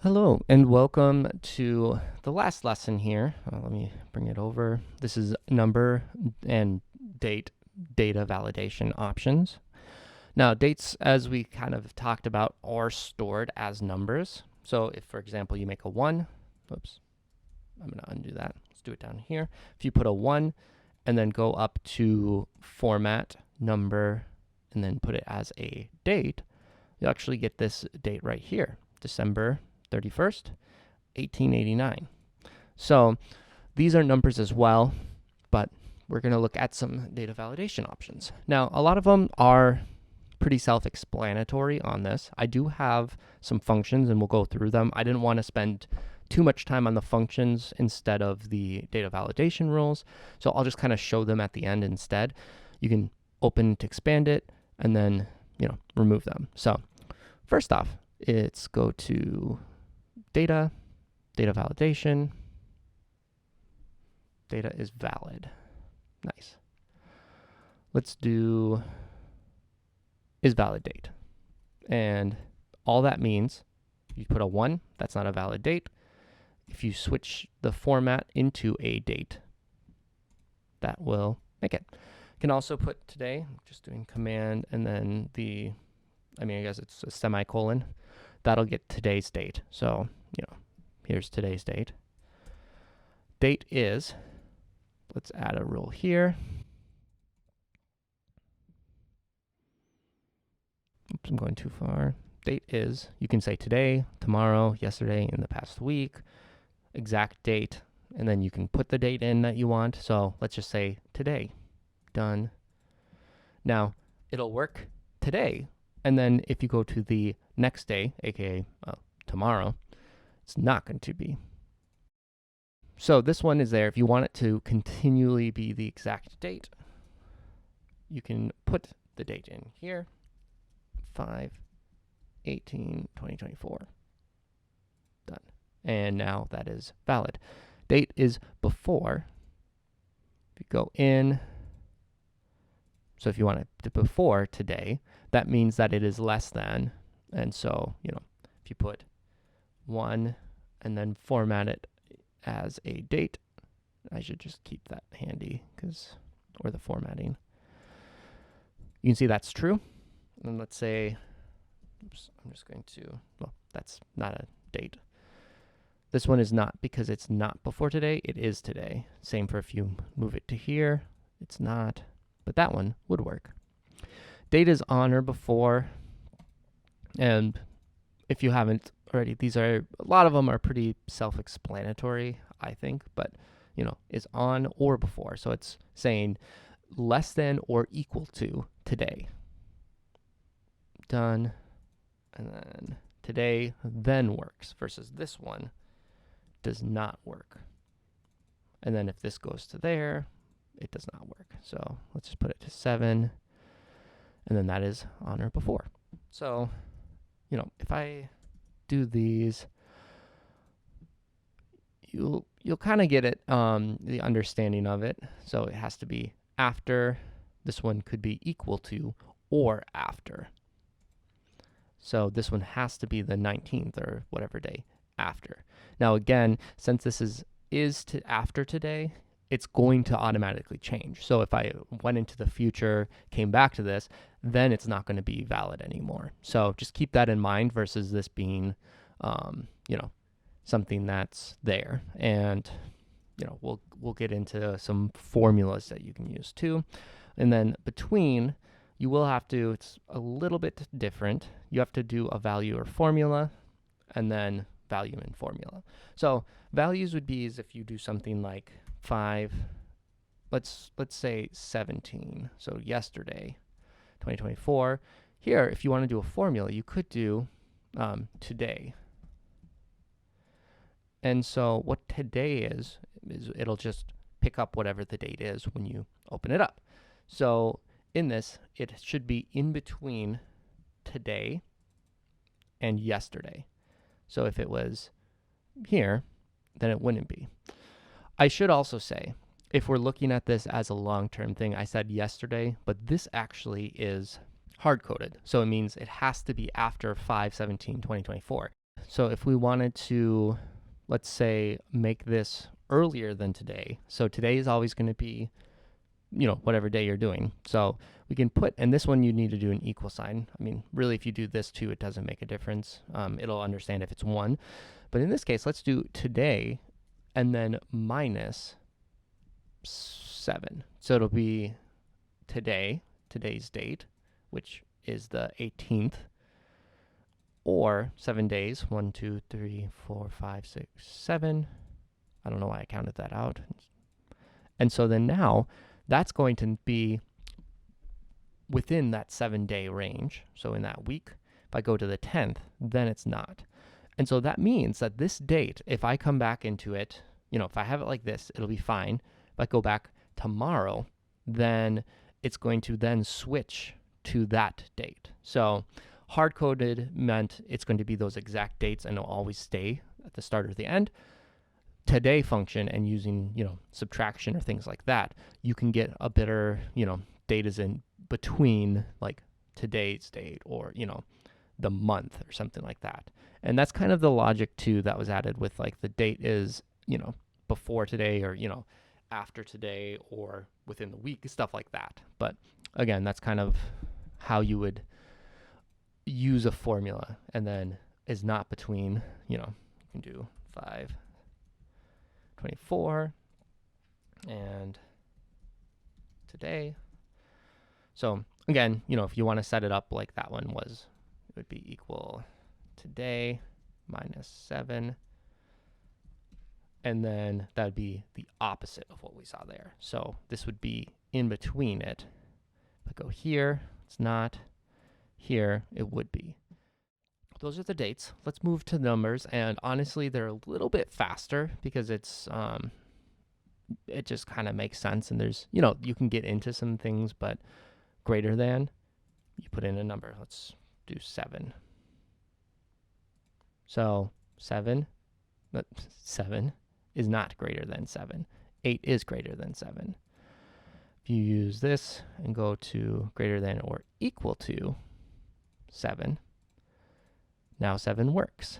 Hello and welcome to the last lesson here. Let me bring it over. This is number and date data validation options. Now, dates, as we kind of talked about, are stored as numbers. So if, for example, you make a 1, oops, I'm going to undo that. Let's do it down here. If you put a 1 and then go up to format, number, and then put it as a date, you'll actually get this date right here, December 31st, 1889. So these are numbers as well, but we're going to look at some data validation options. Now, a lot of them are pretty self-explanatory on this. I do have some functions, and we'll go through them. I didn't want to spend too much time on the functions instead of the data validation rules, so I'll just kind of show them at the end instead. You can open to expand it, and then remove them. So first off, it's go to data validation. Data is valid. Nice. Let's do is valid date. And all that means, you put a 1, that's not a valid date. If you switch the format into a date, that will make it. You can also put today, just doing command, and then I guess it's a semicolon. That'll get today's date. So, here's today's date. Date is, let's add a rule here. Oops, I'm going too far. Date is, you can say today, tomorrow, yesterday, in the past week, exact date, and then you can put the date in that you want. So let's just say today. Done. Now, it'll work today. And then if you go to the next day, aka tomorrow, it's not going to be. So this one is there. If you want it to continually be the exact date, you can put the date in here, 5/18/2024. Done. And now that is valid. Date is before. If you go in, so if you want it to before today, that means that it is less than. And so, if you put 1 and then format it as a date, I should just keep that handy or the formatting. You can see that's true. And let's say, oops, I'm just going to, well, that's not a date. This one is not, because it's not before today, it is today. Same for if you move it to here, it's not, but that one would work. Date is on or before, and if you haven't already, a lot of them are pretty self-explanatory, I think, but, is on or before. So it's saying less than or equal to today. Done. And then today then works versus this one does not work. And then if this goes to there, it does not work. So let's just put it to 7. And then that is on or before. So, if I do these, you'll kind of get it, the understanding of it. So it has to be after. This one could be equal to or after. So this one has to be the 19th or whatever day after. Now again, since this is to after today, it's going to automatically change. So if I went into the future, came back to this, then it's not going to be valid anymore. So just keep that in mind versus this being, something that's there. And, we'll get into some formulas that you can use too. And then between, you will have to, it's a little bit different. You have to do a value or formula, and then value and formula. So values would be as if you do something like 5, let's say 17. So yesterday, 2024. Here, if you want to do a formula, you could do today. And so what today is it'll just pick up whatever the date is when you open it up. So in this, it should be in between today and yesterday. So if it was here, then it wouldn't be. I should also say, if we're looking at this as a long-term thing, I said yesterday, but this actually is hard-coded. So it means it has to be after 5/17/2024. So if we wanted to, let's say, make this earlier than today, so today is always going to be, whatever day you're doing. So we can put, and this one you need to do an equal sign. I mean, really, if you do this too, it doesn't make a difference. It'll understand if it's 1. But in this case, let's do today and then minus 7. So it'll be today's date, which is the 18th, or 7 days, 1, 2, 3, 4, 5, 6, 7. I don't know why I counted that out. And so then now that's going to be within that 7-day range. So in that week, if I go to the 10th, then it's not. And so that means that this date, if I come back into it, if I have it like this, it'll be fine. If I go back tomorrow, then it's going to then switch to that date. So hard-coded meant it's going to be those exact dates and it'll always stay at the start or the end. Today function and using, subtraction or things like that, you can get a better, data's in between like today's date or, the month or something like that. And that's kind of the logic too that was added with like the date is, before today or, after today or within the week, stuff like that. But again, that's kind of how you would use a formula, and then is not between, you can do 5/24 and today. So again, if you want to set it up like that one was, it would be equal today minus 7. And then that would be the opposite of what we saw there. So this would be in between it. If I go here, it's not. Here, it would be. Those are the dates. Let's move to numbers. And honestly, they're a little bit faster because it's it just kind of makes sense. And there's, you can get into some things, but greater than, you put in a number. Let's do 7. So 7 is not greater than 7. 8 is greater than 7. If you use this and go to greater than or equal to 7, now 7 works.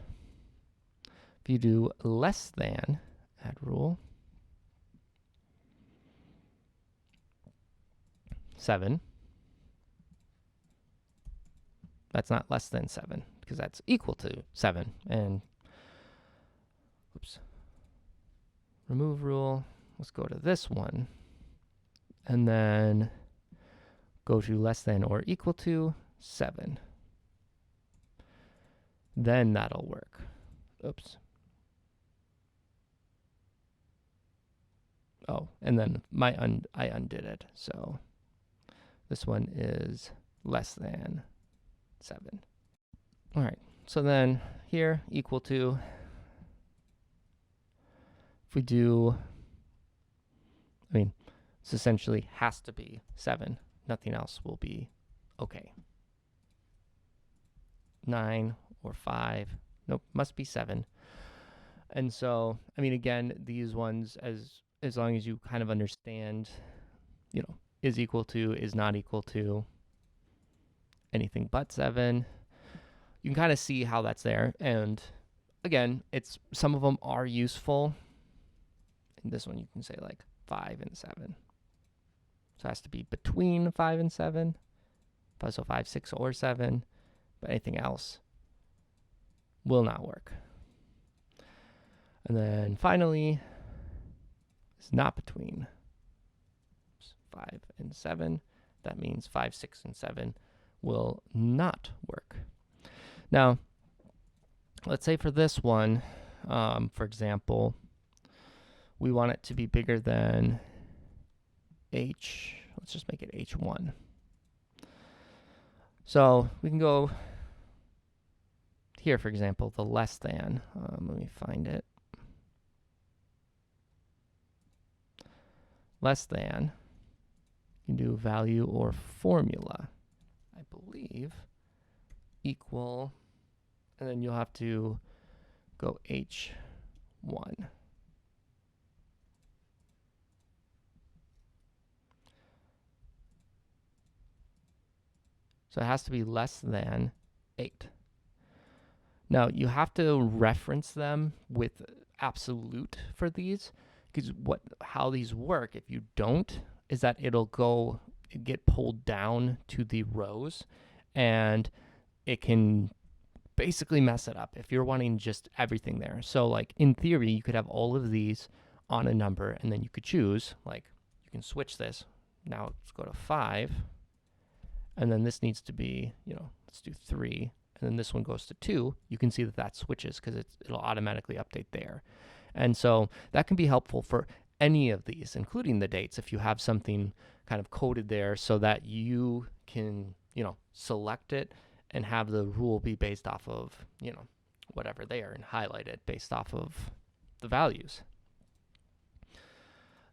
If you do less than, add rule, 7, that's not less than 7 because that's equal to 7. And oops, remove rule. Let's go to this one and then go to less than or equal to 7. Then that'll work. Oops. Oh, and then I undid it. So this one is less than 7. All right. So then here equal to, if we do, this essentially has to be 7. Nothing else will be okay. 9 or 5. Nope, must be 7. And so, again, these ones, as long as you kind of understand, is equal to, is not equal to, anything but 7, you can kind of see how that's there. And again, some of them are useful. In this one, you can say like 5 and 7. So it has to be between 5 and 7. So 5, 6, or 7. But anything else will not work. And then finally, it's not between 5 and 7. That means 5, 6, and 7 will not work. Now, let's say for this one, for example, we want it to be bigger than h. Let's just make it h1. So we can go here, for example, the less than. Let me find it. Less than. You can do value or formula, I believe, equal, and then you'll have to go h1. So it has to be less than 8. Now, you have to reference them with absolute for these, because how these work, if you don't, is that it'll get pulled down to the rows, and it can basically mess it up if you're wanting just everything there. So like in theory, you could have all of these on a number, and then you could choose, like you can switch this. Now let's go to 5, and then this needs to be, let's do 3, and then this one goes to 2. You can see that switches because it'll automatically update there. And so that can be helpful for any of these, including the dates, if you have something kind of coded there so that you can, select it and have the rule be based off of, whatever they are, and highlight it based off of the values.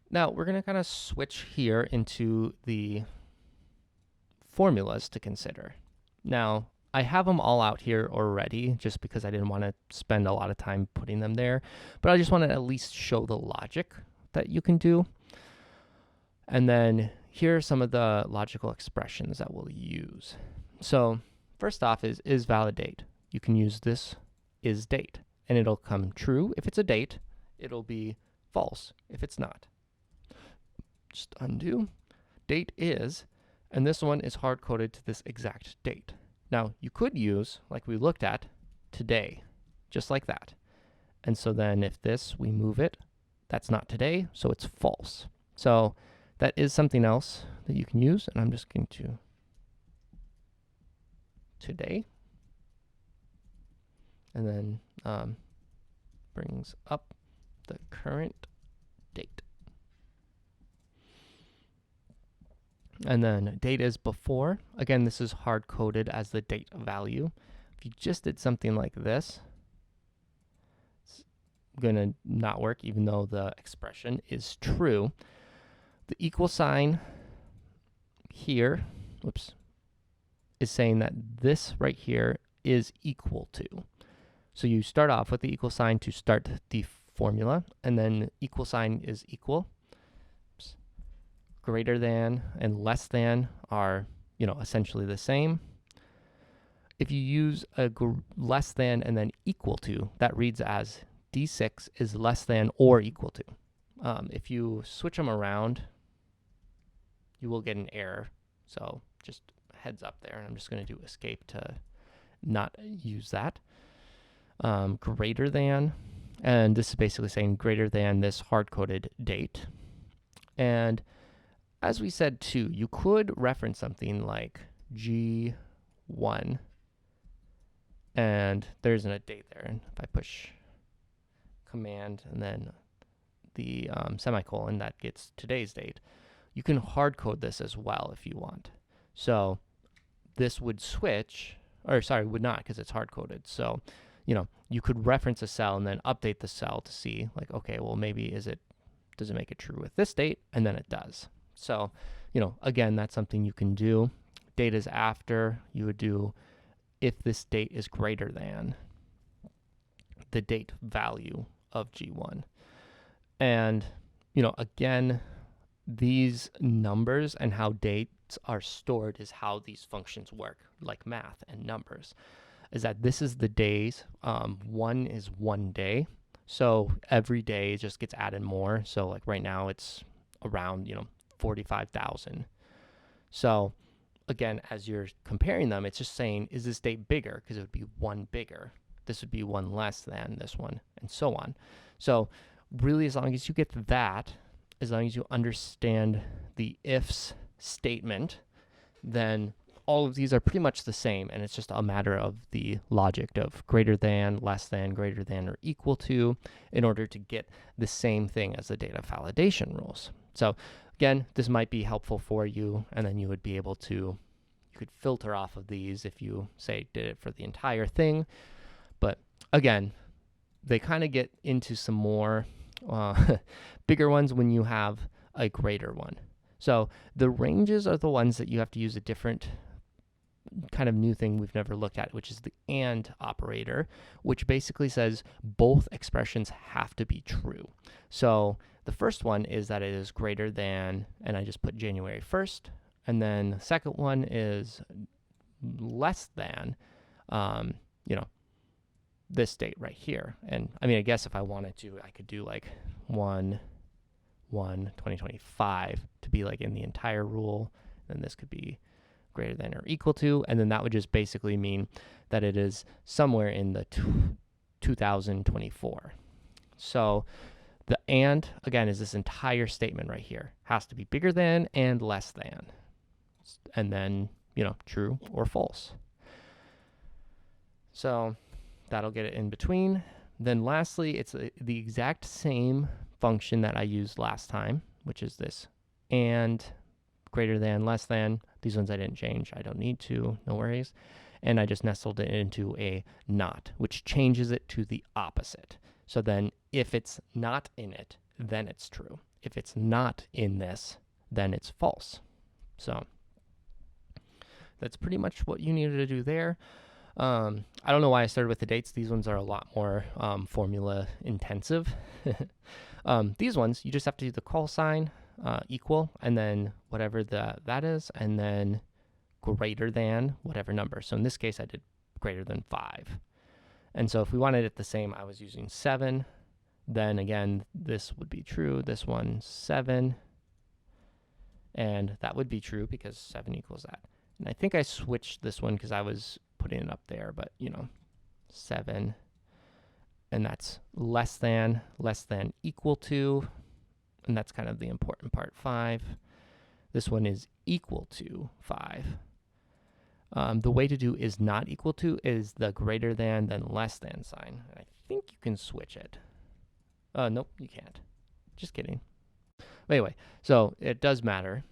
Now, we're going to kind of switch here into the formulas to consider. Now, I have them all out here already just because I didn't want to spend a lot of time putting them there, but I just want to at least show the logic that you can do. And then here are some of the logical expressions that we'll use. So first off is validate. You can use this is date, and it'll come true if it's a date. It'll be false if it's not. Just undo. Date is, and this one is hard-coded to this exact date. Now, you could use, like we looked at, today, just like that. And so then if we move it, that's not today, so it's false. So that is something else that you can use, and I'm just going to today, and then brings up the current date. And then date is before. Again, this is hard-coded as the date value. If you just did something like this, it's going to not work even though the expression is true. The equal sign here, is saying that this right here is equal to. So you start off with the equal sign to start the formula, and then equal sign is equal. Greater than and less than are, essentially the same. If you use a less than and then equal to, that reads as D6 is less than or equal to. If you switch them around, you will get an error. So just heads up there. And I'm just going to do escape to not use that. Greater than, and this is basically saying greater than this hard-coded date. And as we said too, you could reference something like G1, and there isn't a date there. And if I push command and then the semicolon, that gets today's date. You can hard code this as well if you want. So this would switch, or sorry, would not, because it's hard coded. So, you could reference a cell and then update the cell to see, like, okay, well, maybe does it make it true with this date? And then it does. So, again, that's something you can do. Date is after. You would do if this date is greater than the date value of G1. And, again, these numbers and how dates are stored is how these functions work, like math and numbers, is that this is the days. 1 is 1 day. So every day just gets added more. So like right now it's around, 45,000. So again, as you're comparing them, it's just saying, is this date bigger? Because it would be 1 bigger. This would be 1 less than this one, and so on. So really, as long as you get that, as long as you understand the ifs statement, then all of these are pretty much the same, and it's just a matter of the logic of greater than, less than, greater than, or equal to, in order to get the same thing as the data validation rules. So again, this might be helpful for you, and then you would be able to, you could filter off of these if you, say, did it for the entire thing. But again, they kind of get into some more bigger ones when you have a greater one. So the ranges are the ones that you have to use a different kind of new thing we've never looked at, which is the AND operator, which basically says both expressions have to be true. So the first one is that it is greater than, and I just put January 1st, and then the second one is less than, this date right here. And I mean, I guess if I wanted to, I could do like 1/1/2025 to be like in the entire rule. Then this could be greater than or equal to, and then that would just basically mean that it is somewhere in the 2024. So the and, again, is this entire statement right here. Has to be bigger than and less than. And then, true or false. So that'll get it in between. Then lastly, it's the exact same function that I used last time, which is this and greater than, less than. These ones I didn't change. I don't need to, no worries. And I just nestled it into a not, which changes it to the opposite. So then if it's not in it, then it's true. If it's not in this, then it's false. So that's pretty much what you needed to do there. I don't know why I started with the dates. These ones are a lot more formula intensive. These ones, you just have to do the call sign, equal, and then whatever that is, and then greater than whatever number. So in this case, I did greater than 5. And so if we wanted it the same, I was using 7. Then again, this would be true. This one, 7. And that would be true because 7 equals that. And I think I switched this one because I was putting it up there, but 7. And that's less than, equal to, and that's kind of the important part, 5. This one is equal to 5. The way to do is not equal to is the greater than, then less than sign. And I think you can switch it. Nope, you can't. Just kidding. But anyway, so it does matter.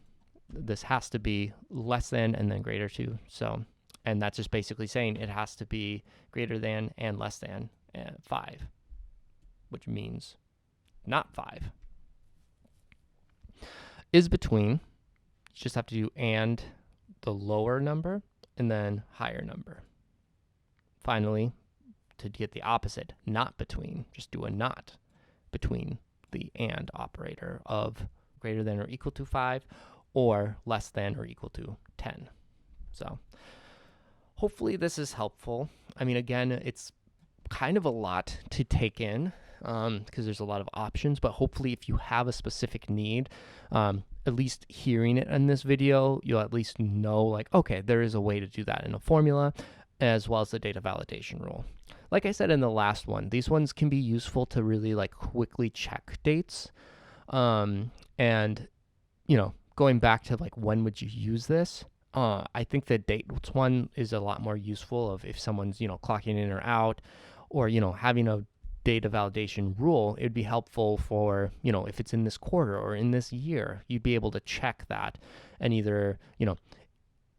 This has to be less than and then greater to. So, and that's just basically saying it has to be greater than and less than 5, which means not 5. Is between, you just have to do and the lower number and then higher number. Finally, to get the opposite, not between, just do a not between the and operator of greater than or equal to 5 or less than or equal to 10. So hopefully this is helpful. I mean, again, it's kind of a lot to take in because there's a lot of options, but hopefully if you have a specific need, at least hearing it in this video, you'll at least know like, okay, there is a way to do that in a formula as well as the data validation rule. Like I said in the last one, these ones can be useful to really like quickly check dates. And, going back to like, when would you use this? I think the dates one is a lot more useful of if someone's, clocking in or out or, having a data validation rule. It would be helpful for, if it's in this quarter or in this year, you'd be able to check that and either,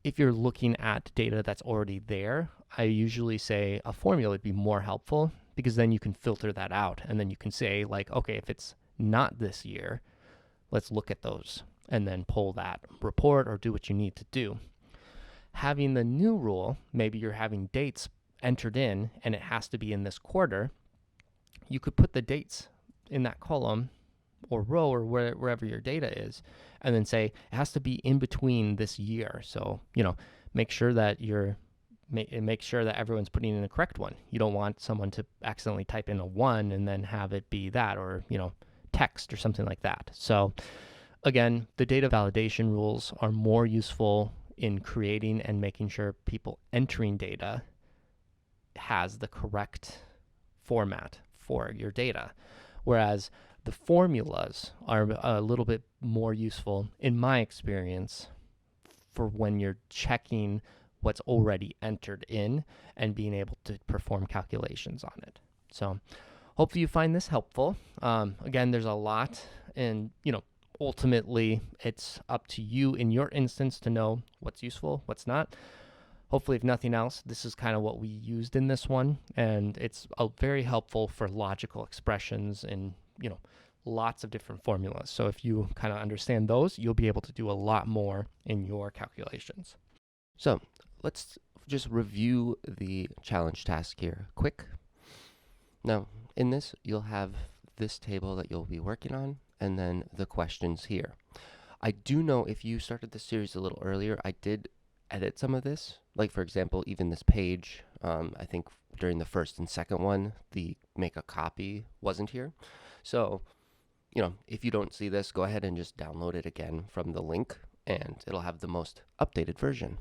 if you're looking at data that's already there, I usually say a formula would be more helpful because then you can filter that out and then you can say like, okay, if it's not this year, let's look at those and then pull that report or do what you need to do. Having the new rule, maybe you're having dates entered in and it has to be in this quarter, you could put the dates in that column or row or wherever your data is, and then say it has to be in between this year. So, make sure that make sure that everyone's putting in the correct one. You don't want someone to accidentally type in a 1 and then have it be that, or, text or something like that. So again, the data validation rules are more useful in creating and making sure people entering data has the correct format for your data. Whereas the formulas are a little bit more useful, in my experience, for when you're checking what's already entered in and being able to perform calculations on it. So hopefully you find this helpful. Again, there's a lot, and ultimately it's up to you in your instance to know what's useful, what's not. Hopefully, if nothing else, this is kind of what we used in this one, and it's very helpful for logical expressions and lots of different formulas. So if you kind of understand those, you'll be able to do a lot more in your calculations. So let's just review the challenge task here quick. Now, in this, you'll have this table that you'll be working on, and then the questions here. I do know if you started the series a little earlier, I did edit some of this. Like, for example, even this page, I think during the first and second one, the make a copy wasn't here. So, if you don't see this, go ahead and just download it again from the link, and it'll have the most updated version.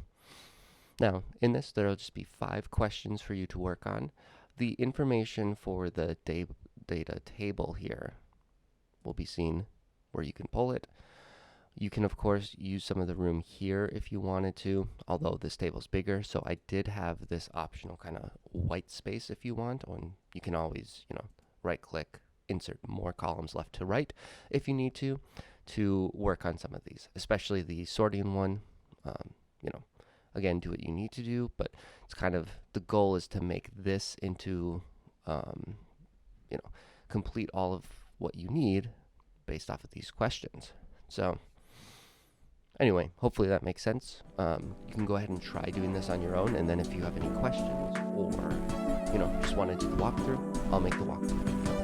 Now, in this, there'll just be 5 questions for you to work on. The information for the data table here will be seen where you can pull it. You can, of course, use some of the room here if you wanted to, although this table's bigger. So I did have this optional kind of white space if you want, and you can always, right-click, insert more columns left to right if you need to work on some of these, especially the sorting one. Again, do what you need to do, but it's kind of, the goal is to make this into, complete all of what you need based off of these questions. So anyway, hopefully that makes sense. You can go ahead and try doing this on your own, and then if you have any questions or, just want to do the walkthrough, I'll make the walkthrough video.